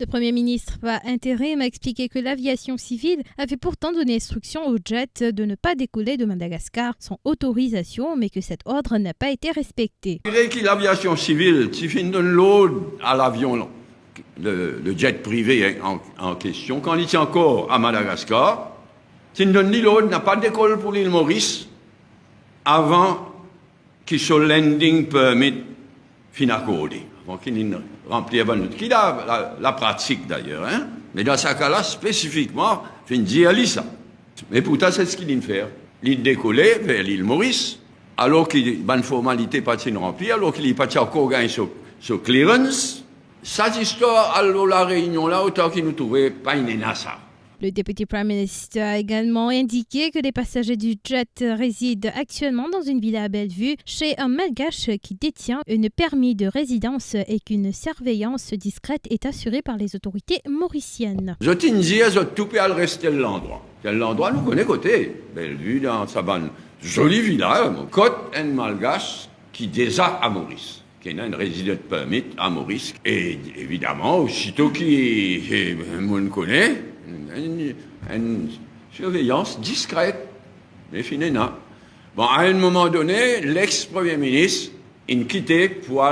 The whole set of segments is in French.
Le Premier ministre par intérim a expliqué que l'aviation civile avait pourtant donné instruction au jet de ne pas décoller de Madagascar sans autorisation, mais que cet ordre n'a pas été respecté. Je dirais que l'aviation civile, si fin donne l'eau à l'avion, le jet privé en question, quand il est encore à Madagascar, si donne l'eau n'a pas d'école pour l'île Maurice avant qu'il soit landing permit fin accordé. Donc, il remplit avant nous. Qui a la pratique d'ailleurs, hein? Mais dans ce cas-là, spécifiquement, il fait dire ça. Mais pourtant, c'est ce qu'il vient faire. Il décollait vers l'île Maurice, alors qu'il y a une formalité pas de remplie, alors qu'il n'y a pas encore gagné sur clearance. Cette histoire, à la réunion là, autant qu'il nous trouvait pas une ça. Le député Prime Minister a également indiqué que les passagers du jet résident actuellement dans une villa à Bellevue chez un Malgache qui détient un permis de résidence et qu'une surveillance discrète est assurée par les autorités mauriciennes. Je t'ai dit, je tout peux rester l'endroit. L'endroit, nous connaissons côté. Bellevue, dans sa bonne jolie villa, côte un Malgache qui déjà à Maurice, qui a une résidence permis à Maurice. Et évidemment, aussitôt qui me connaît, une surveillance discrète, mais finalement. Bon, à un moment donné, l'ex-premier ministre, il quittait pour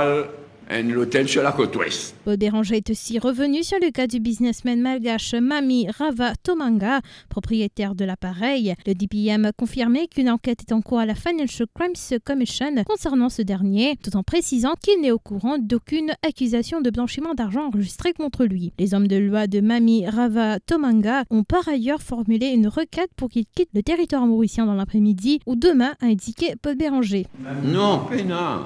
l'hôtel sur la côte ouest. Paul Béranger est aussi revenu sur le cas du businessman malgache Mami Rava Tomanga, propriétaire de l'appareil. Le DPM a confirmé qu'une enquête est en cours à la Financial Crimes Commission concernant ce dernier, tout en précisant qu'il n'est au courant d'aucune accusation de blanchiment d'argent enregistrée contre lui. Les hommes de loi de Mami Rava Tomanga ont par ailleurs formulé une requête pour qu'il quitte le territoire mauricien dans l'après-midi ou demain, a indiqué Paul Béranger. Non, pénal.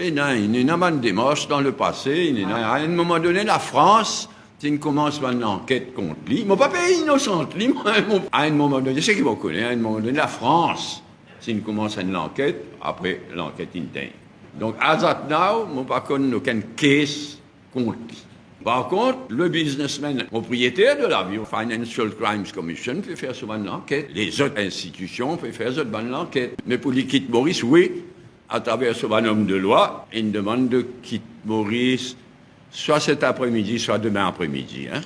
Il y a une démarche dans le passé. À un moment donné, la France, il commence une enquête contre lui. Mon papa est innocent. À un moment donné, c'est qu'il vous connaît. À un moment donné, la France, il commence une enquête. Après, l'enquête interne. Donc, as of now, mon papa n'a aucun case contre lui. Par contre, le businessman propriétaire de l'avion, Financial Crimes Commission, peut faire souvent l'enquête. Les autres institutions peuvent faire souvent l'enquête. Mais pour les quitte Maurice, oui. À travers ce bonhomme de loi, une demande de quitte Maurice, soit cet après-midi, soit demain après-midi. Hein.